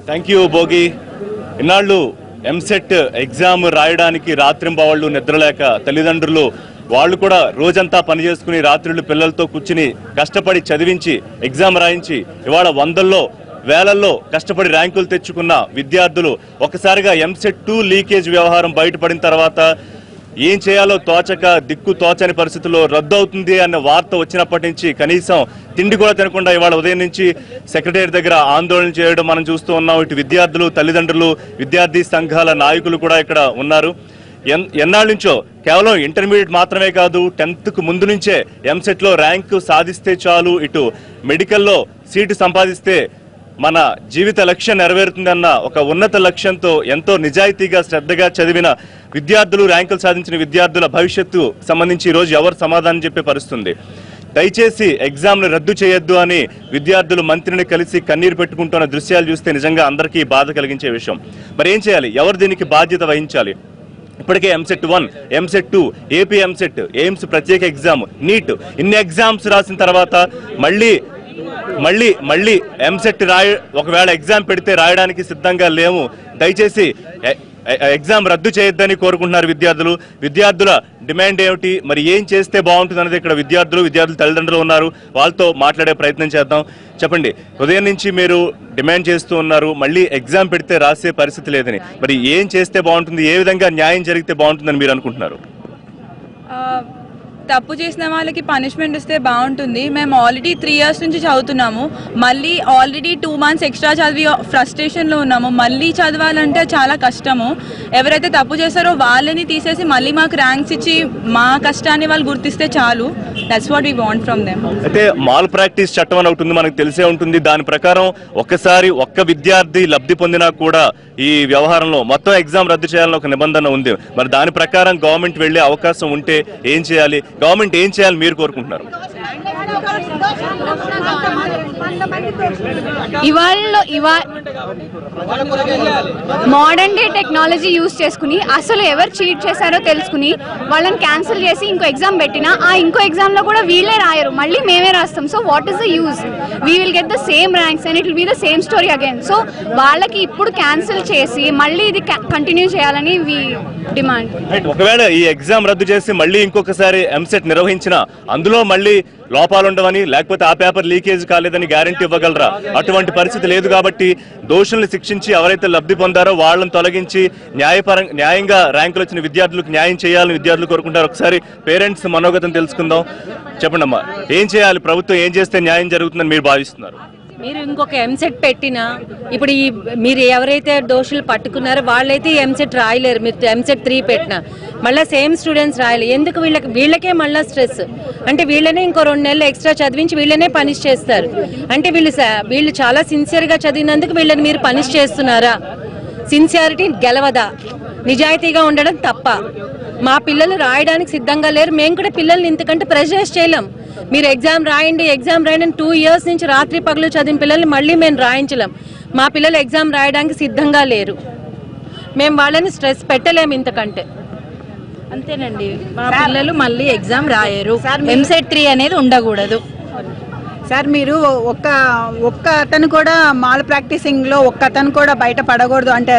Thank you Bhogi. ఇన్నాళ్ళు EAMCET exam రాయడానికి రాత్రింబవళ్ళు నిద్రలేక తల్లిదండ్రులు వాళ్ళు కూడా రోజంతా పని చేసుకుని రాత్రులు పిల్లలతో కూర్చుని కష్టపడి చదివించి ఎగ్జామ్ రాయించి ఇవాళ వందల్లో వేలల్లో కష్టపడి ర్యాంకులు తెచ్చుకున్న విద్యార్థులు ఒకసారిగా ఎంసెట్ 2 లీకేజ్ వ్యవహారం బయటపడిన తర్వాత ఏం చేయాలో తోచక దిక్కు తోచని పరిస్థితుల్లో రద్దు అవుతుంది అన్న వార్త వచ్చినప్పటి నుంచి కనీసం తిండి కూడా తినకుండా ఇవాళ ఉదయం నుంచి సెక్రటరీ దగ్గర ఆందోళన చేయడం మనం చూస్తూ ఉన్నాం. ఇటు విద్యార్థులు, తల్లిదండ్రులు, విద్యార్థి సంఘాల నాయకులు కూడా ఇక్కడ ఉన్నారు. ఎన్నాళ్ళ నుంచో కేవలం ఇంటర్మీడియట్ మాత్రమే కాదు 10th కు ముందు నుంచే ఎంసెట్లో ర్యాంకు సాధిస్తే చాలు, ఇటు మెడికల్లో సీటు సంపాదిస్తే మన జీవిత లక్ష్యం నెరవేరుతుందన్న ఒక ఉన్నత లక్ష్యంతో ఎంతో నిజాయితీగా శ్రద్ధగా చదివిన విద్యార్థులు, ర్యాంకులు సాధించిన విద్యార్థుల భవిష్యత్తు సంబంధించి ఈరోజు ఎవరు సమాధానం చెప్పే పరిస్థితుంది. దయచేసి ఎగ్జామ్ను రద్దు చేయొద్దు అని విద్యార్థులు మంత్రిని కలిసి కన్నీరు పెట్టుకుంటున్న దృశ్యాలు చూస్తే నిజంగా అందరికీ బాధ కలిగించే విషయం. మరి ఏం చేయాలి? ఎవరు దీనికి బాధ్యత వహించాలి? ఇప్పటికే EAMCET 1, EAMCET 2, AP EAMCET, AIIMS ప్రత్యేక ఎగ్జామ్, నీట్ ఇన్ని ఎగ్జామ్స్ రాసిన తర్వాత మళ్ళీ ఎంసెట్ ఒకవేళ ఎగ్జామ్ పెడితే రాయడానికి సిద్ధంగా లేము. దయచేసి ఎగ్జామ్ రద్దు చేయొద్దని కోరుకుంటున్నారు విద్యార్థుల డిమాండ్ ఏమిటి, మరి ఏం చేస్తే బాగుంటుంది అనేది ఇక్కడ విద్యార్థుల తల్లిదండ్రులు ఉన్నారు, వాళ్ళతో మాట్లాడే ప్రయత్నం చేద్దాం. చెప్పండి, ఉదయం నుంచి మీరు డిమాండ్ చేస్తూ ఉన్నారు మళ్ళీ ఎగ్జామ్ పెడితే రాసే పరిస్థితి లేదని, మరి ఏం చేస్తే బాగుంటుంది, ఏ విధంగా న్యాయం జరిగితే బాగుంటుందని మీరు అనుకుంటున్నారు? తప్పు చేసిన వాళ్ళకి పనిష్మెంట్ ఇస్తే బాగుంటుంది. మేము ఆల్రెడీ 3 years నుంచి చదువుతున్నాము, మళ్ళీ ఆల్రెడీ 2 months ఎక్స్ట్రా చదివి ఫ్రస్ట్రేషన్లో ఉన్నాము. మళ్ళీ చదవాలంటే చాలా కష్టము. ఎవరైతే తప్పు చేస్తారో వాళ్ళని తీసేసి మళ్ళీ మాకు ర్యాంక్స్ ఇచ్చి మా కష్టాన్ని వాళ్ళు గుర్తిస్తే చాలు. That's what we want from them. అయితే మాల్ ప్రాక్టీస్ చట్టం అని ఉంటుంది, మనకు తెలిసే ఉంటుంది. దాని ప్రకారం ఒక్కసారి ఒక్క విద్యార్థి లబ్ధి పొందినా కూడా ఈ వ్యవహారంలో మొత్తం ఎగ్జామ్ రద్దు చేయాలని ఒక నిబంధన ఉంది. మరి దాని ప్రకారం గవర్నమెంట్ వెళ్లే అవకాశం ఉంటే ఏం చేయాలి? గవర్నమెంట్ ఏం చేయాలి మీరు కోరుకుంటున్నారు? మోడర్న్ డే టెక్నాలజీ యూజ్ చేసుకుని అసలు ఎవరు చీట్ చేశారో తెలుసుకుని వాళ్ళని క్యాన్సిల్ చేసి ఇంకో ఎగ్జామ్ పెట్టినా ఆ ఇంకో ఎగ్జామ్ లో కూడా వీళ్ళే రాయరు, మళ్ళీ మేమే రాస్తాం. So what is the use? We will get the same ranks and it will be the same story again. So వాళ్ళకి ఇప్పుడు క్యాన్సిల్ చేసి మళ్ళీ ఇది కంటిన్యూ చేయాలని వి డిమాండ్. ఒకవేళ ఈ ఎగ్జామ్ రద్దు చేసి మళ్ళీ ఇంకొకసారి ఎంసెట్ నిర్వహించిన అందులో మళ్ళీ లోపాలు ఉండవని, లేకపోతే ఆ పేపర్ లీకేజ్ కాలేదని గ్యారంటీ ఇవ్వగలరా? అటువంటి పరిస్థితి లేదు. కాబట్టి దోషుల్ని శిక్షించి ఎవరైతే లబ్ధి పొందారో వాళ్ళని తొలగించి న్యాయంగా ర్యాంకులు వచ్చిన విద్యార్థులకు న్యాయం చేయాలని విద్యార్థులు కోరుకుంటారు. ఒకసారి పేరెంట్స్ మనోగతం తెలుసుకుందాం. చెప్పండి అమ్మా, ఏం చేయాలి? ప్రభుత్వం ఏం చేస్తే న్యాయం జరుగుతుందని మీరు భావిస్తున్నారు? మీరు ఇంకొక ఎంసెట్ పెట్టినా ఇప్పుడు మీరు ఎవరైతే దోషులు పట్టుకున్నారో వాళ్ళైతే ఎంసెట్ రాయలేరు. మీరు ఎంసెట్ 3 పెట్టినా మళ్ళీ సేమ్ స్టూడెంట్స్ రాయలేరు. ఎందుకు? వీళ్ళకే మళ్ళీ స్ట్రెస్. అంటే వీళ్ళనే ఇంకో 2 నెలలు ఎక్స్ట్రా చదివించి వీళ్ళనే పనిష్ చేస్తారు. అంటే వీళ్ళు చాలా సిన్సియర్గా చదివినందుకు వీళ్ళని మీరు పనిష్ చేస్తున్నారా? సిన్సియారిటీ గెలవదా? నిజాయితీగా ఉండడం తప్ప? మా పిల్లలు రాయడానికి సిద్ధంగా లేరు, మేము కూడా పిల్లల్ని ఇంతకంటే ప్రెషరైజ్ చేయలేం. మీరు ఎగ్జామ్ రాయండి 2 years నుంచి రాత్రి పగలు చదివిన పిల్లల్ని మళ్ళీ మేము రాయించలేం. మా పిల్లలు ఎగ్జామ్ రాయడానికి సిద్ధంగా లేరు, మేము వాళ్ళని స్ట్రెస్ పెట్టలేము ఇంతకంటే. అంతేనండి, మా పిల్లలు మళ్ళీ ఎగ్జామ్ రాయరు. ఎంసెట్ 3 అనేది ఉండకూడదు. సార్ మీరు ఒక్క అతను కూడా మాల్ ప్రాక్టీసింగ్లో ఒక్క అతను కూడా బయట పడకూడదు అంటే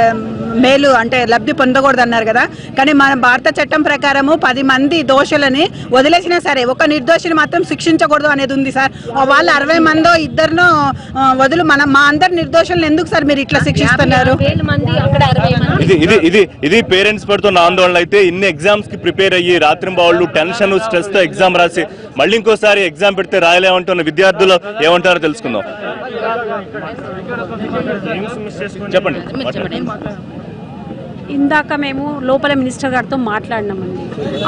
మేలు అంటే లబ్ధి పొందకూడదు అన్నారు కదా. కానీ మన భారత చట్టం ప్రకారము 10 మంది దోషులని వదిలేసినా సరే ఒక నిర్దోషిని మాత్రం శిక్షించకూడదు అనేది ఉంది సార్. వాళ్ళు 60 మందో ఇద్దరునో వదులు మా అందరు నిర్దోషులను ఎందుకు సార్ మీరు ఇట్లా శిక్షిస్తున్నారు? ఇది పేరెంట్స్ పడుతున్న ఆందోళన. అయితే ఇన్ని ఎగ్జామ్స్ కి ప్రిపేర్ అయ్యి రాత్రింబాళ్ళు టెన్షన్ స్ట్రెస్ తో ఎగ్జామ్ రాసి మళ్ళీ ఇంకోసారి ఎగ్జామ్ పెడితే రాయలేమంటున్న విద్యార్థులు ఏమంటారో తెలుసుకుందాం. చెప్పండి. ఇందాక మేము లోపల మినిస్టర్ గారితో మాట్లాడినామండి.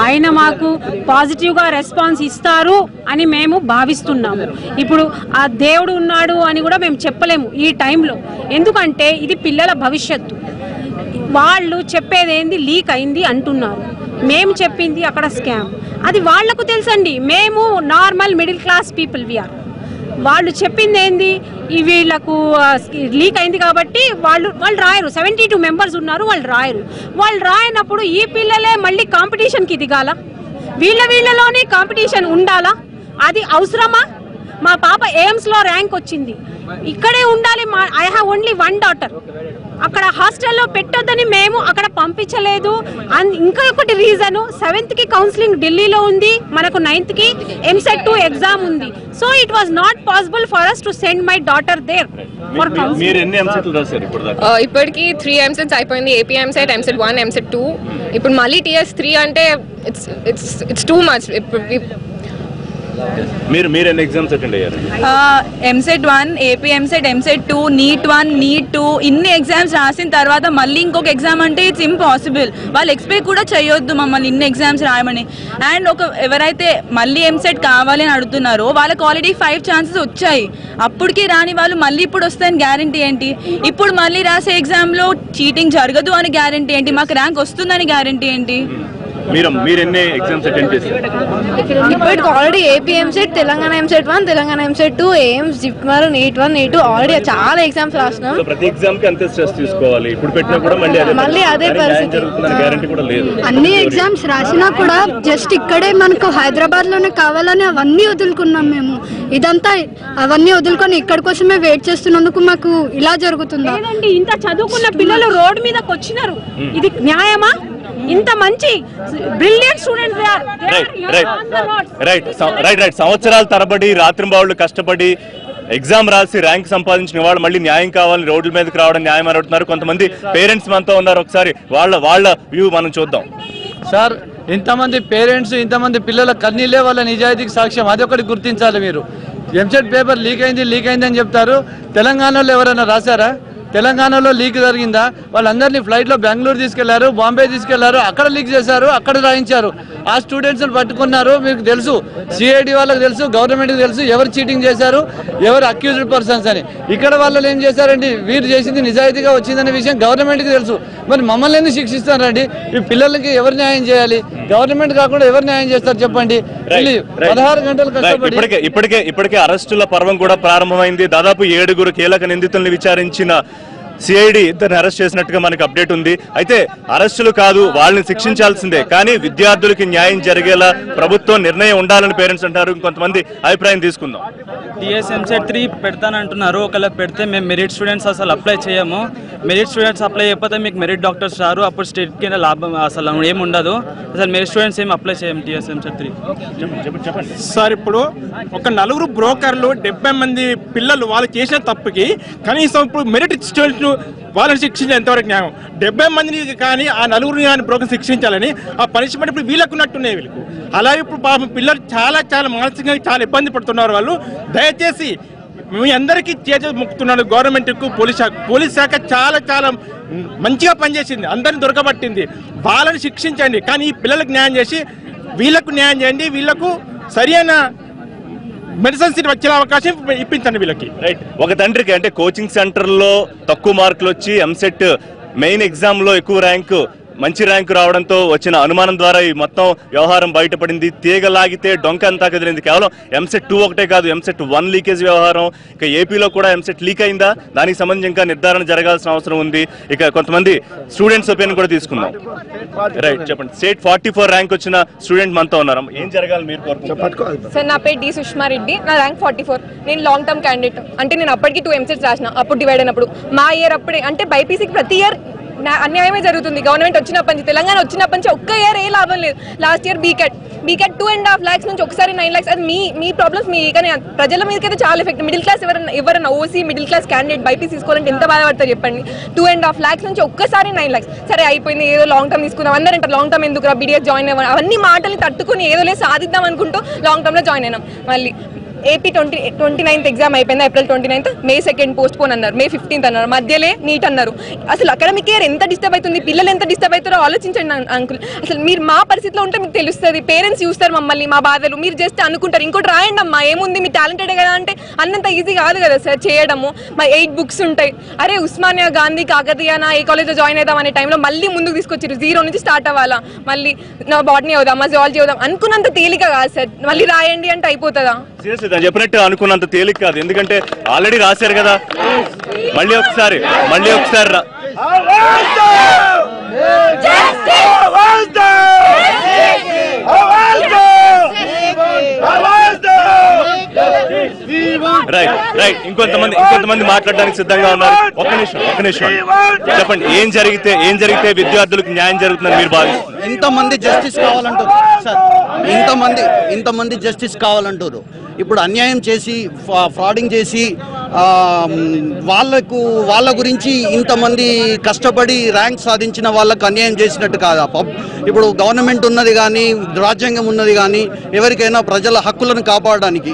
ఆయన మాకు పాజిటివ్గా రెస్పాన్స్ ఇస్తారు అని మేము భావిస్తున్నాము. ఇప్పుడు ఆ దేవుడు ఉన్నాడు అని కూడా మేము చెప్పలేము ఈ టైంలో, ఎందుకంటే ఇది పిల్లల భవిష్యత్తు. వాళ్ళు చెప్పేది ఏంది లీక్ అయింది అంటున్నారు, మేము చెప్పింది అక్కడ స్కామ్. అది వాళ్లకు తెలుసండి. మేము normal middle class people we are. వాళ్ళు చెప్పింది ఏంది, వీళ్ళకు లీక్ అయింది కాబట్టి వాళ్ళు రాయరు. 72 members ఉన్నారు, వాళ్ళు రాయనప్పుడు ఈ పిల్లలే మళ్ళీ కాంపిటీషన్కి దిగాల? వీళ్ళలోనే కాంపిటీషన్ ఉండాలా? అది అవసరమా? మా పాప ఎయిమ్స్లో ర్యాంక్ వచ్చింది, ఇక్కడే ఉండాలి, ఐ హ్యావ్ ఓన్లీ 1 డాటర్, అక్కడ హాస్టల్లో పెట్టొద్దని మేము అక్కడ పంపించలేదు. ఇంకా ఒకటి రీజన్, 7th కి కౌన్సిలింగ్ ఢిల్లీలో ఉంది, మనకు 9th కి MSET 2 ఎగ్జామ్ ఉంది. So it was not possible for us to send my daughter there for counselling. ఇప్పటికి 3 MSETs అయిపోయింది, AP MSET, MSET 1, MSET 2. ఇప్పుడు మళ్ళీ TS 3 అంటే ఇట్స్ టూ మచ్. మీరు ఎన్ని ఎగ్జామ్స్ అటెండ్ అయ్యారు? MSET 1, AP MSET, MSET 2, NEET 1, NEET 2 ఇన్ని exams రాసిన తర్వాత మళ్ళీ ఇంకొక ఎగ్జామ్ అంటే ఇట్స్ ఇంపాసిబుల్. వాళ్ళు ఎక్స్పెక్ట్ కూడా చేయొద్దు మమ్మల్ని ఇన్ని ఎగ్జామ్స్ రాయమని. అండ్ ఎవరైతే మళ్ళీ MSET కావాలి అని అడుగుతున్నారో వాళ్ళకి ఆల్రెడీ 5 ఛాన్సెస్ వచ్చాయి, అప్పటికి రాని వాళ్ళు మళ్ళీ ఇప్పుడు వస్తాయని గ్యారంటీ ఏంటి? ఇప్పుడు మళ్ళీ రాసే ఎగ్జామ్లో చీటింగ్ జరగదు అని గ్యారంటీ ఏంటి? మాకు ర్యాంక్ వస్తుందని గ్యారంటీ ఏంటి? మీరు ఎన్ని ఎగ్జామ్స్ అటెండ్ చేశారు? ఇప్పటికి already AP MSET, Telangana MSET 1, Telangana MSET 2, AIIMS, JIPMER, NEET 1, NEET 2 already చాలా ఎగ్జామ్స్ రాసినాం. ప్రతి ఎగ్జామ్ కి అంతే స్ట్రెస్ తీసుకోవాలి, ఇప్పుడు పెట్టినా కూడా మళ్ళీ అదే పరిస్థితి, గ్యారంటీ కూడా లేదు. అన్ని ఎగ్జామ్స్ రాసినా కూడా జస్ట్ ఇక్కడే మనకు హైదరాబాద్ లోనే కావాలని అవన్నీ వదులుకున్నాం మేము. ఇదంతా అవన్నీ వదులుకొని ఇక్కడ కోసమే వెయిట్ చేస్తున్నందుకు మాకు ఇలా జరుగుతుంది. ఇంత చదువుకున్న పిల్లలు రోడ్ మీదకి వచ్చినారు, ఇది న్యాయమా? ఇంత మంచి బ్రిలియంట్ స్టూడెంట్స్ రైట్ సంవత్సరాల తరబడి రాత్రింబావుళ్ళు కష్టపడి ఎగ్జామ్ రాసి ర్యాంక్ సంపాదించిన వాళ్ళు మళ్ళీ న్యాయం కావాలని రోడ్ల మీదకి రావడం న్యాయం అడుగుతున్నారు. కొంతమంది పేరెంట్స్ మనతో ఉన్నారు, ఒకసారి వాళ్ళ వ్యూ మనం చూద్దాం. సార్, ఇంతమంది పేరెంట్స్, ఇంతమంది పిల్లల కన్నీళ్ళే వాళ్ళ నిజాయితీకి సాక్ష్యం. అది ఒకటి గుర్తించాలి మీరు. MSET పేపర్ లీక్ అయింది అని చెప్తారు. తెలంగాణలో ఎవరైనా రాశారా? తెలంగాణలో లీక్ జరిగిందా? వాళ్ళందరినీ ఫ్లైట్లో బెంగళూరు తీసుకెళ్లారు, బాంబే తీసుకెళ్లారు, అక్కడ లీక్ చేశారు, అక్కడ రాయించారు. ఆ స్టూడెంట్స్ని పట్టుకున్నారు. మీకు తెలుసు, CID వాళ్ళకి తెలుసు, గవర్నమెంట్కి తెలుసు ఎవరు చీటింగ్ చేశారు, ఎవరు అక్యూజ్డ్ పర్సన్స్ అని. ఇక్కడ వాళ్ళు ఏం చేశారండి? వీరు చేసింది నిజాయితీగా వచ్చిందనే విషయం గవర్నమెంట్కి తెలుసు. మరి మమ్మల్ని ఎందుకు శిక్షిస్తారండి? ఈ పిల్లలకి ఎవరు న్యాయం చేయాలి? గవర్నమెంట్ కాకుండా ఎవరు న్యాయం చేస్తారు చెప్పండి? 16 గంటలు కష్టపడి ఇప్పటికే అరెస్టుల పర్వం కూడా ప్రారంభమైంది. దాదాపు 7 కీలక నిందితుల్ని విచారించిన CID ఇద్దరిని అరెస్ట్ చేసినట్టుగా మనకు అప్డేట్ ఉంది. అయితే అరెస్టులు కాదు, వాళ్ళని శిక్షించాల్సిందే, కానీ విద్యార్థులకి న్యాయం జరిగేలా ప్రభుత్వం నిర్ణయం ఉండాలని పేరెంట్స్ అంటారు. ఇంకొంతమంది అభిప్రాయం తీసుకుందాం. TS MSET 3 పెడతానంటున్నారు. ఒకవేళ పెడితే మేము మెరిట్ స్టూడెంట్స్ అసలు అప్లై చేయము. మెరిట్ స్టూడెంట్స్ అప్లై చేయకపోతే మీకు మెరిట్ డాక్టర్స్ రారు, అప్పుడు స్టేట్ కింద లాభం అసలు ఏమి ఉండదు. అసలు మెరిట్ స్టూడెంట్స్ ఏమి అప్లై చేయము TS MSET 3. సార్, ఇప్పుడు ఒక 4 బ్రోకర్లు 70 మంది పిల్లలు వాళ్ళు చేసిన తప్పుకి కనీసం ఇప్పుడు మెరిట్ స్టూడెంట్స్ వాళ్ళని శిక్షించే ఎంతవరకు న్యాయం? 70 మందిని కానీ ఆ 4 కానీ బ్రోకర్ శిక్షించాలని ఆ పనిష్మెంట్ ఇప్పుడు వీళ్ళకున్నట్టున్నాయి వీళ్ళకు. అలాగే ఇప్పుడు పాపం పిల్లలు చాలా మానసికంగా చాలా ఇబ్బంది పడుతున్నారు. వాళ్ళు దయచేసి మీ అందరికీ చేతి మొక్కుతున్నాను గవర్నమెంట్కు, పోలీస్ శాఖ చాలా మంచిగా పనిచేసింది, అందరిని దొరకబట్టింది. వాళ్ళని శిక్షించండి, కానీ ఈ పిల్లలకు న్యాయం చేసి వీళ్ళకు న్యాయం చేయండి. వీళ్ళకు సరైన మెడిసిన్ సీట్ వచ్చే అవకాశం ఇప్పించండి వీళ్ళకి. రైట్, ఒక తండ్రికి అంటే కోచింగ్ సెంటర్లో తక్కువ మార్కులు వచ్చి MSET మెయిన్ ఎగ్జామ్లో ఎక్కువ ర్యాంకు, మంచి ర్యాంకు రావడంతో వచ్చిన అనుమానం ద్వారా ఈ మొత్తం వ్యవహారం బయటపడింది. తీగ లాగితే డొంక అంతా కదిలింది. కేవలం MSET 2 ఒకటే కాదు, MSET 1 లీకేజ్ వ్యవహారం. ఇక ఏపీలో కూడా MSET లీక్ అయిందా? దానికి సంబంధించి ఇంకా నిర్ధారణ జరగాల్సిన అవసరం ఉంది. ఇక కొంతమంది స్టూడెంట్స్ ఒపీనియన్ కూడా తీసుకుందాం. రైట్, చెప్పండి. స్టేట్ 44 ర్యాంక్ వచ్చిన స్టూడెంట్ మనతో ఉన్నారు. ఏం జరగాలి మీరు కోరుకుంటున్నారు? సార్, నా పేరు డి సుష్మారెడ్డి, నా ర్యాంక్ 44. నేను లాంగ్ టర్మ్ క్యాండిడేట్. అంటే నేను అప్పటికి 2 MSETs రాసిన, అప్పుడు డివైడ్ అయినప్పుడు. మా ఇయర్ అప్పుడే అంటే బైపీసీకి ప్రతి ఇయర్ అన్యాయమే జరుగుతుంది. గవర్నమెంట్ వచ్చినప్పటి నుంచి, తెలంగాణ వచ్చినప్పటి నుంచి ఒక్క ఇయర్ ఏ లాభం లేదు. లాస్ట్ ఇయర్ బీకెట్ 2.5 lakhs నుంచి ఒకసారి 9 lakhs. అది మీ ప్రాబ్లమ్స్ మీ, కానీ ప్రజల మీదకైతే చాలా ఎఫెక్ట్. మిడిల్ క్లాస్ ఎవరైనా OC middle class candidate BiPC తీసుకోవాలంటే ఎంత బాధపడతారు చెప్పండి. 2.5 lakhs నుంచి ఒక్కసారి 9 lakhs. సరే అయిపోయింది, ఏదో లాంగ్ టర్మ్ తీసుకుందాం అందరూ అంటారు. లాంగ్ టర్మ్ ఎందుకు BDS జాయిన్ అవ్వాలి, అవన్నీ మాటల్ని తట్టుకుని ఏదో లేదు సాధిద్దాం అనుకుంటూ లాంగ్ టర్మ్లో జాయిన్ అయినాం. మళ్ళీ AP 29th ఎగ్జామ్ అయిపోయింది, April 29th. May 2nd post phone అన్నారు, May 15th అన్నారు, మధ్యలో నీట్ అన్నారు. అసలు అకాడమిక్ ఇయర్ ఎంత డిస్టర్బ్ అవుతుంది, పిల్లలు ఎంత డిస్టర్బ్ అవుతారో ఆలోచించండి అంకుల్. అసలు మీరు మా పరిస్థితిలో ఉంటే మీకు తెలుస్తుంది. పేరెంట్స్ చూస్తారు మమ్మల్ని, మా బాధలు. మీరు జస్ట్ అనుకుంటారు ఇంకోటి రాయండి అమ్మా, ఏముంది మీ టాలెంటెడ్ కదా అంటే అన్నంత ఈజీ కాదు కదా సార్ చేయడము. మా 8 books ఉంటాయి. అరే ఉస్మానియా, గాంధీ, కాకతీయనా ఏ కాలేజ్లో జాయిన్ అవుదాం అనే టైంలో మళ్ళీ ముందుకు తీసుకొచ్చారు. 0 నుంచి స్టార్ట్ అవ్వాలా, మళ్ళీ నా బాటనీ అవుదాం, మా జువాలజీ అవుదాం. అనుకున్నంత తేలిక కాదు సార్, మళ్ళీ రాయండి అంటే అయిపోతుందా? చెప్పినట్టు అనుకున్నంత తేలిక కాదు, ఎందుకంటే ఆల్రెడీ రాశారు కదా. మళ్ళీ ఒకసారి రైట్ ఇంకొంతమంది మాట్లాడడానికి సిద్ధంగా ఉన్నారు. ఒక్క నిమిషం చెప్పండి, ఏం జరిగితే విద్యార్థులకు న్యాయం జరుగుతుందని మీరు భావిస్తున్నారు? ఇంతమంది జస్టిస్ కావాలంటారు సార్, ఇంతమంది జస్టిస్ కావాలంటారు. ఇప్పుడు అన్యాయం చేసి ఫ్రాడింగ్ చేసి వాళ్ళ గురించి ఇంతమంది కష్టపడి ర్యాంక్ సాధించిన వాళ్ళకు అన్యాయం చేసినట్టు కాదా? ఇప్పుడు గవర్నమెంట్ ఉన్నది కానీ, రాజ్యాంగం ఉన్నది కానీ, ఎవరికైనా ప్రజల హక్కులను కాపాడడానికి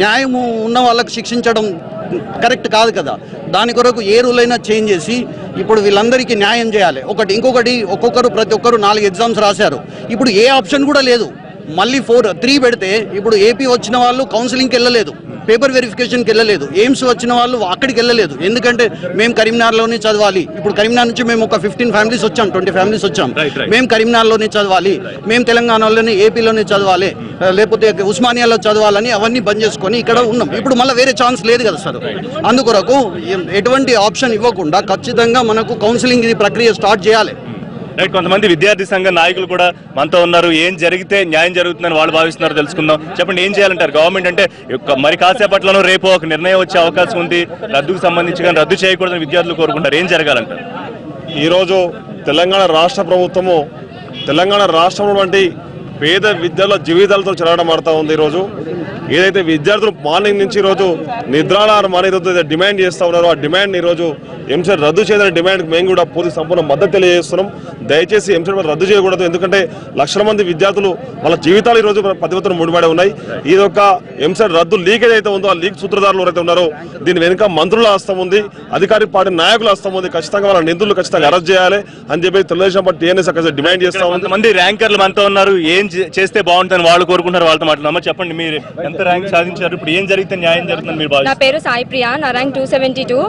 న్యాయము ఉన్న వాళ్ళకు శిక్షించడం కరెక్ట్ కాదు కదా. దాని కొరకు ఏ రూల్ అయినా చేంజ్ చేసి ఇప్పుడు వీళ్ళందరికీ న్యాయం చేయాలి. ఇంకొకటి ప్రతి ఒక్కరు 4 ఎగ్జామ్స్ రాశారు. ఇప్పుడు ఏ ఆప్షన్ కూడా లేదు. మళ్ళీ 3 పెడితే ఇప్పుడు ఏపీ వచ్చిన వాళ్ళు కౌన్సిలింగ్కి వెళ్ళలేదు, పేపర్ వెరిఫికేషన్కి వెళ్ళలేదు, ఎయిమ్స్ వచ్చిన వాళ్ళు అక్కడికి వెళ్ళలేదు. ఎందుకంటే మేము కరీంనగర్లోనే చదవాలి. ఇప్పుడు కరీంనగర్ నుంచి మేము ఒక 15 ఫ్యామిలీస్ వచ్చాం, 20 ఫ్యామిలీస్ వచ్చాం. మేము కరీంనగర్లోనే చదవాలి, మేము తెలంగాణలోనే ఏపీలోనే చదవాలి, లేకపోతే ఉస్మానియాలో చదవాలని అవన్నీ బంద్ చేసుకొని ఇక్కడ ఉన్నాం. ఇప్పుడు మళ్ళీ వేరే ఛాన్స్ లేదు కదా సార్. అందుకొరకు ఎటువంటి ఆప్షన్ ఇవ్వకుండా ఖచ్చితంగా మనకు కౌన్సిలింగ్ ప్రక్రియ స్టార్ట్ చేయాలి. రైట్, కొంతమంది విద్యార్థి సంఘ నాయకులు కూడా మనతో ఉన్నారు. ఏం జరిగితే న్యాయం జరుగుతుందని వాళ్ళు భావిస్తున్నారు, తెలుసుకుందాం. చెప్పండి, ఏం చేయాలంటారు? గవర్నమెంట్ అంటే మరి కాసేపట్లోనూ రేపు ఒక నిర్ణయం వచ్చే అవకాశం ఉంది రద్దుకు సంబంధించి, కానీ రద్దు చేయకూడదని విద్యార్థులు కోరుకుంటారు. ఏం జరగాలంటారు? ఈరోజు తెలంగాణ రాష్ట్ర ప్రభుత్వము తెలంగాణ రాష్ట్రంలో వంటి పేద విద్యార్థుల జీవితాలతో చెలగాటమాడుతూ ఉంది. ఈరోజు ఏదైతే విద్యార్థులు మార్నింగ్ నుంచి ఈరోజు నిద్రాహారం అనేది డిమాండ్ చేస్తూ ఉన్నారో ఆ డిమాండ్ ఈరోజు ఎంసెట్ రద్దు చేయాలనే డిమాండ్కి మేము కూడా పూర్తి సంపూర్ణ మద్దతు తెలియజేస్తున్నాం. దయచేసి ఎంసెట్ రద్దు చేయకూడదు. ఎందుకంటే లక్షల మంది విద్యార్థులు వాళ్ళ జీవితాలు ఈరోజు పదివత్తులు ముడిపడి ఉన్నాయి. ఇది ఒక ఎంసెట్ రద్దు లీక్ ఏదైతే ఉందో ఆ లీక్ సూత్రధారులు ఎవరైతే ఉన్నారో దీని వెనుక మంత్రుల హస్తం ఉంది, అధికార పార్టీ నాయకుల హస్తం ఉంది. ఖచ్చితంగా వాళ్ళ నిందితులు ఖచ్చితంగా అరెస్ట్ చేయాలి అని చెప్పి తెలుగుదేశం పార్టీ టీఎన్ఎస్ డిమాండ్ చేస్తా ఉంది. మంది ర్యాంకర్లు మనతో ఉన్నారు. ఏం చేస్తే బాగుంటుందని వాళ్ళు కోరుకుంటారు, వాళ్ళతో మాట్లాడమా? చెప్పండి, మీరు ఎంత ర్యాంక్ సాధించారు? ఇప్పుడు ఏం జరిగితే న్యాయం జరుగుతుందని మీరు భావిస్తారు? నా పేరు సాయి ప్రియా, నా ర్యాంక్ 272.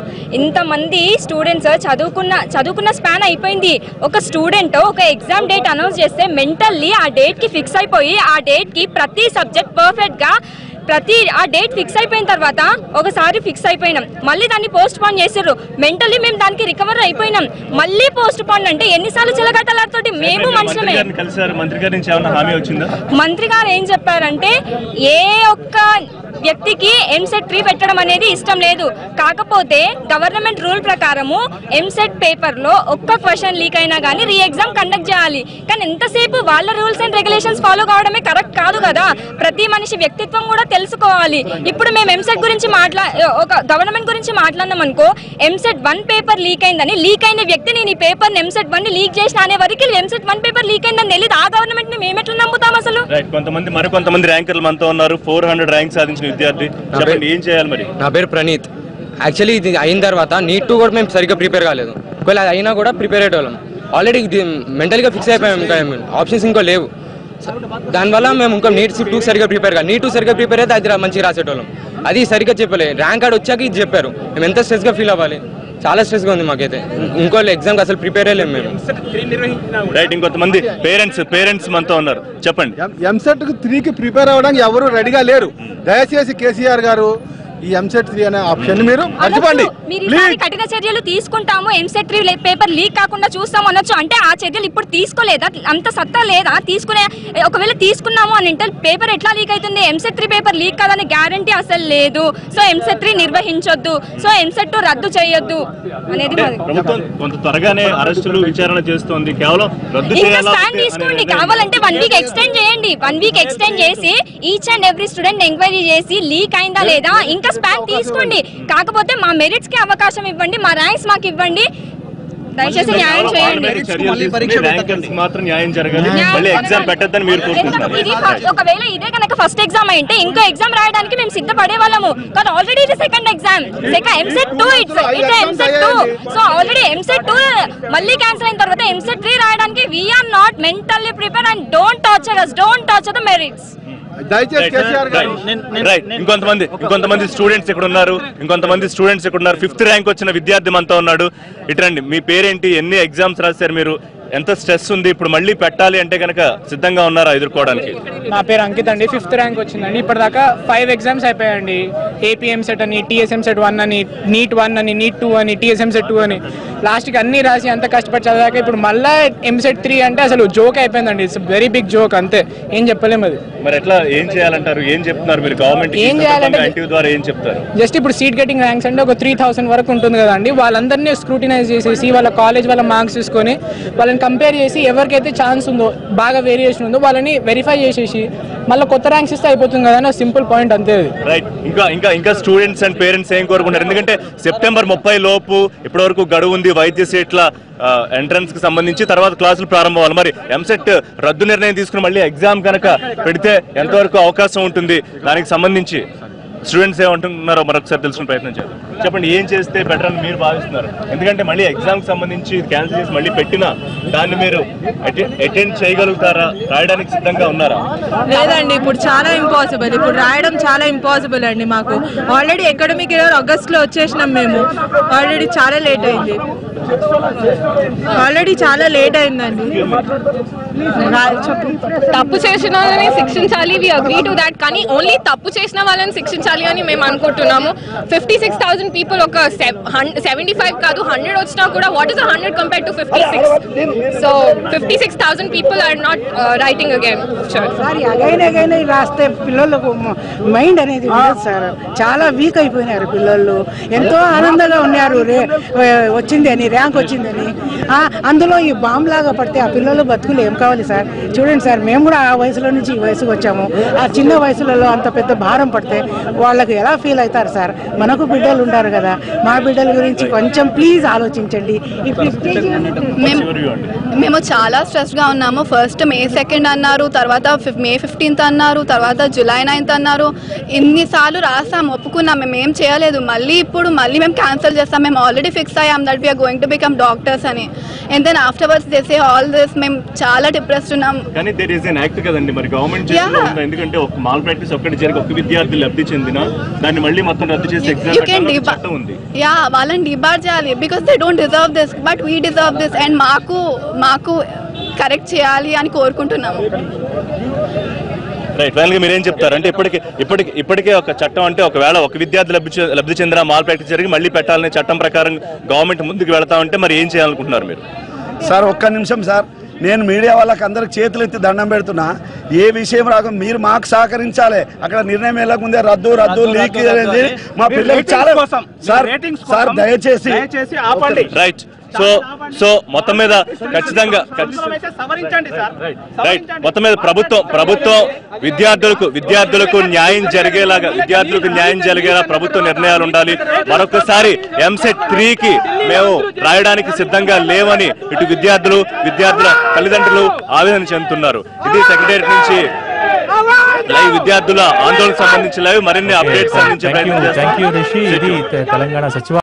ఇంతమంది స్టూడెంట్స్ చదువుకున్న స్పాన్ అయిపోయింది. ఒక స్టూడెంట్ ఒక ఎగ్జామ్ డేట్ అనౌన్స్ చేస్తే మెంటల్లీ ఆ డేట్ కి ఫిక్స్ అయిపోయి ఆ డేట్ కి ప్రతి సబ్జెక్ట్ పర్ఫెక్ట్ గా ఆ డేట్ ఫిక్స్ అయిపోయిన తర్వాత ఒకసారి ఫిక్స్ అయిపోయినాం, మళ్ళీ దాన్ని పోస్ట్ పోన్ చేసారు. మెంటల్లీ మేము దానికి రికవర్ అయిపోయినాం, మళ్ళీ పోస్ట్ పోన్ అంటే ఎన్నిసార్లు చిలగట్టలతోటి మేము మనుషులమే. మంత్రి గారు ఏం చెప్పారంటే ఏ ఒక్క వ్యక్తికి ఎంసెట్ 3 పెట్టడం అనేది ఇష్టం లేదు. కాకపోతే గవర్నమెంట్ రూల్ ప్రకారము ఎంసెట్ పేపర్ లో ఒక్క క్వశ్చన్ లీక్ అయినా కానీ రీ ఎగ్జామ్ కండక్ట్ చేయాలి. కానీ ఎంతసేపు వాళ్ళ రూల్స్ అండ్ రెగ్యులేషన్స్ ఫాలో కావడమే కరెక్ట్ కాదు కదా. ప్రతి మనిషి వ్యక్తిత్వం కూడా తెలుసుకోవాలి. ఇప్పుడు మేము ఎంసెట్ గురించి ఒక గవర్నమెంట్ గురించి మాట్లాడినాం అనుకో, ఎంసెట్ 1 పేపర్ లీక్ అయిందని, లీక్ అయిన వ్యక్తి నేను ఈ పేపర్ ఎంసెట్ 1 లీక్ చేసిన అనే వరకు ఎంసెట్ 1 పేపర్ లీక్ అయిందని తెలియదు. ఆ గవర్నమెంట్ ని మేము ఎట్లా నమ్ముతాం అసలు? మరికొంతమంది ర్యాంకర్లు మనతో ఉన్నారు. 400 ర్యాంక్ సాధించిన విద్యార్థి, చెప్పండి ఏం చేయాలి మరి? నా పేరు ప్రణీత్. యాక్చువల్లీ ఇది అయిన తర్వాత నీట్ 2 కూడా మేము సరిగ్గా ప్రిపేర్ కాలేదు. ఒకవేళ అది అయినా కూడా ప్రిపేర్ అయ్యేటోళ్ళం. ఆల్రెడీ మెంటల్గా ఫిక్స్ అయిపోయాం, ఇంకా ఆప్షన్స్ ఇంకో లేవు. దానివల్ల మేము ఇంకా నీట్ 2 సరిగ్గా ప్రిపేర్ కాదు. నీట్ 2 సరిగ్గా ప్రిపేర్ అయితే అది మంచిగా రాసేటోళ్ళం. అది సరిగ్గా చెప్పలే. ర్యాంక్ కార్డ్ వచ్చాక ఇది చెప్పారు. మేము ఎంత స్ట్రెస్గా ఫీల్ అవ్వాలి? చాలా స్ట్రెస్గా ఉంది మాకైతే. ఇంకో ఎగ్జామ్కి అసలు ప్రిపేర్ అయ్యలేము మేము. రైట్, ఇంకొంతమంది పేరెంట్స్ మనతో ఉన్నారు. చెప్పండి, ఎంసెట్ 3కి ప్రిపేర్ అవ్వడానికి ఎవరు రెడీగా లేరు. దయచేసి కేసీఆర్ గారు ఈ ఎంసెట్ 3 అనే ఆప్షన్ మీరు మర్చిపోండి. కఠిన చర్యలు తీసుకుంటాము, ఎంసెట్ 3 పేపర్ లీక్ కాకుండా చూస్తాము అనొచ్చు. అంటే ఆ చర్యలు ఇప్పుడు తీసుకోలేదా? అంత సత్తా లేదా తీసుకునే? ఒకవేళ తీసుకున్నాము అని అంటే పేపర్ ఎట్లా లీక్ అవుతుంది? ఎంసెట్ 3 పేపర్ లీక్ కాదని గ్యారంటీ అసలు లేదు. సో ఎంసెట్ 3 నిర్వహించొద్దు, సో ఎంసెట్ 2 రద్దు చేయొద్దు అనేది ప్రభుత్వం కొంత త్వరగానే అరెస్టులు విచారణ చేస్తోంది. కేవలం రద్దు స్టాండ్ తీసుకోండి. కావాలంటే 1 వీక్ ఎక్స్టెండ్ చేయండి. 1 వీక్ ఎక్స్టెండ్ చేసి each and every student enquiry చేసి లీక్ అయిందా లేదా ఇంకా స్పాన్ తీసుకోండి. కాకపోతే మా మెరిట్స్ కి అవకాశం ఇవ్వండి, మా ర్యాంక్స్ మాకు ఇవ్వండి. దయచేసి న్యాయం చేయండి. ఒకవేళ ఇదే కనుక ఫస్ట్ ఎగ్జామ్ అయితే ఇంకో ఎగ్జామ్ రాయడానికి మేము సిద్ధపడే వాళ్ళము కానీ ఆల్రెడీ ఇది second exam, EAMCET 2 EAMCET 2. So already EAMCET 2 మళ్ళీ క్యాన్సిల్ అయిన తర్వాత ఎంసెట్ 3 రాయడానికి we are not mentally prepare and don't torture us, don't torture the merits. ఇంకొంతమంది స్టూడెంట్స్ ఇక్కడ ఉన్నారు. 5th ర్యాంక్ వచ్చిన విద్యార్థి మనతో ఉన్నాడు. ఇటండి, మీ పేరేంటి? ఎన్ని ఎగ్జామ్స్ రాశారు మీరు? ఎంత స్ట్రెస్ ఉంది, ఇప్పుడు మళ్ళీ పెట్టాలి అంటే కనుక సిద్ధంగా ఉన్నారా ఎదుర్కోవడానికి? నా పేరు అంకిత్ అండి, 5th ర్యాంక్ వచ్చిందండి. ఇప్పటిదాకా 5 ఎగ్జామ్స్ అయిపోయాయండి. ఏపీఎం సెట్ అని, టీఎస్ఎం సెట్ 1 అని, నీట్ 1 అని, నీట్ 2 అని, టీఎస్ఎం సెట్ 2 అని లాస్ట్కి అన్ని రాసి అంత కష్టపడి చదివాక ఇప్పుడు మళ్ళీ ఎంసెట్ 3 అంటే అసలు జోక్ అయిపోయిందండి. ఇట్స్ వెరీ బిగ్ జోక్, అంతే, ఏం చెప్పలేము. అది మరి ఎట్లా ఏం చేయాలంటారు? ఏం చెప్తున్నారు మీరు గవర్నమెంట్ ఏం చేయాలంటే ఎన్టీవీ ద్వారా ఏం చెప్తారు? జస్ట్ ఇప్పుడు సీట్ గెటింగ్ ర్యాంక్స్ అంటే ఒక 3000 వరకు ఉంటుంది కదండి, వాళ్ళందరినీ స్క్రూటినైజ్ చేసేసి వాళ్ళ కాలేజ్ వాళ్ళ మార్క్స్ తీసుకొని వాళ్ళని కంపేర్ చేసి ఎవరికైతే ఛాన్స్ ఉందో, బాగా వేరియేషన్ ఉందో వాళ్ళని వెరిఫై చేసేసి మళ్ళీ కొత్త ర్యాంక్స్ ఇస్తే అయిపోతుంది కదా అని సింపుల్ పాయింట్, అంతే. రైట్. ఇంకా స్టూడెంట్స్ అండ్ పేరెంట్స్ ఏం కోరుకుంటారు? ఎందుకంటే సెప్టెంబర్ 30 లోపు ఇప్పటివరకు గడువు ఉంది వైద్య సీట్ల ఎంట్రన్స్ కి సంబంధించి, తర్వాత క్లాసులు ప్రారంభం అవ్వాలి. మరి ఎంసెట్ రద్దు నిర్ణయం తీసుకుని మళ్ళీ ఎగ్జామ్ కనుక పెడితే ఎంతవరకు అవకాశం ఉంటుంది? దానికి సంబంధించి స్టూడెంట్స్ ఏమంటున్నారో మరొకసారి తెలుసుకునే ప్రయత్నం చేద్దాం. చెప్పండి, ఏం చేస్తే బెటర్ అని మీరు భావిస్తున్నారు? ఎందుకంటే మళ్ళీ ఎగ్జామ్ కి సంబంధించి క్యాన్సిల్ చేసి మళ్ళీ పెట్టినా దాన్ని మీరు అటెండ్ చేయగలుగుతారా? రాయడానికి సిద్ధంగా ఉన్నారా? లేదండి, ఇప్పుడు చాలా ఇంపాసిబుల్. ఇప్పుడు రాయడం చాలా ఇంపాసిబుల్ అండి. మాకు ఆల్రెడీ అకాడమిక్ ఇయర్ ఆగస్ట్లో వచ్చేసినాం మేము. ఆల్రెడీ చాలా లేట్ అయింది. అయిందండి. తప్పు చేసిన వాళ్ళని శిక్షించాలి, వి అగ్రీ టు దాట్. కానీ ఓన్లీ తప్పు చేసిన వాళ్ళని శిక్షించాలి అని మేము అనుకుంటున్నాము. 56,000 పీపుల్, ఒక 75 కాదు 100 వచ్చినా కూడా what is 100 compare to 56? So 56,000 people are not writing again. Again రాస్తే పిల్లలకు మైండ్ అనేది ఉండదు సార్. చాలా వీక్ అయిపోయినారు పిల్లలు. ఎంతో ఆనందంగా ఉన్నారు వచ్చింది అని, ర్యాంక్ వచ్చిందని. అందులో ఈ బాంబ్ లాగా పడితే ఆ పిల్లలు బతుకులు ఏం కావాలి సార్? చూడండి సార్, మేము కూడా ఆ వయసులో నుంచి ఈ వయసుకు వచ్చాము. ఆ చిన్న వయసులలో అంత పెద్ద భారం పడితే వాళ్ళకు ఎలా ఫీల్ అవుతారు సార్? మనకు బిడ్డలు ఉంటారు కదా, మా బిడ్డల గురించి కొంచెం ప్లీజ్ ఆలోచించండి. మేము చాలా స్ట్రెస్గా ఉన్నాము. ఫస్ట్ May 2 అన్నారు, తర్వాత May 15 అన్నారు, తర్వాత July 9 అన్నారు. ఇన్నిసార్లు రాసాం, ఒప్పుకున్నాం, మేము ఏం చేయలేదు. ఇప్పుడు మేము క్యాన్సిల్ చేస్తాం. మేము ఆల్రెడీ ఫిక్స్ అయ్యాం that we're going to become doctors అని. And then afterwards they say all this. మేము చాలా డిప్రెస్డ్ ఉన్నాం. కానీ దేర్ ఇస్ ఎన్ యాక్ట్ కదండి, మరి గవర్నమెంట్ చేతిలో ఉంది. ఎందుకంటే ఒక మాల్ ప్రాక్టీస్ ఒక్కటి జరిగి ఒక విద్యార్థి లబ్ధి చెందిన దాన్ని మళ్ళీ మొత్తం రద్దు చేసి ఎగ్జామ్ చట్టం ఉంది. వాళ్ళని డిబార్ చేయాలి because they don't deserve this, but we deserve this. And మాకు కరెక్ట్ చేయాలి అని కోరుకుంటున్నాము. రైట్. ఫైనల్ గా మీరేం చెప్తారు? అంటే ఇప్పటికే ఒక చట్టం అంటే ఒకవేళ ఒక విద్యార్థి లబ్ధి చెందిన మాల్ ప్రాక్టీస్ జరిగి మళ్ళీ పెట్టాలనే చట్టం ప్రకారం గవర్నమెంట్ ముందుకు వెళ్తా ఉంటే మరి ఏం చేయాలనుకుంటున్నారు మీరు? సార్ ఒక్క నిమిషం సార్, నేను మీడియా వాళ్ళకి అందరికి చేతులు ఎత్తి దండం పెడుతున్నా. ఏ విషయం రాకుండా మీరు మాకు సహకరించాలి. అక్కడ నిర్ణయం వెళ్ళకుందే రద్దు లీక్ అనేది మా పిల్లలకి చాలా సార్ దయచేసి రైట్. సో మొత్తం మీద ఖచ్చితంగా రైట్, మొత్తం మీద ప్రభుత్వం విద్యార్థులకు న్యాయం జరిగేలా ప్రభుత్వ నిర్ణయాలు ఉండాలి. మరొకసారి ఎంసెట్ 3కి మేము రాయడానికి సిద్ధంగా లేవని ఇటు విద్యార్థుల తల్లిదండ్రులు ఆవేదన చెందుతున్నారు. ఇది సెక్రటేరియట్ నుంచి లైవ్ విద్యార్థుల ఆందోళనకు సంబంధించి లైవ్. మరిన్ని అప్డేట్స్ అందించే ప్రయత్నం చేస్తాం.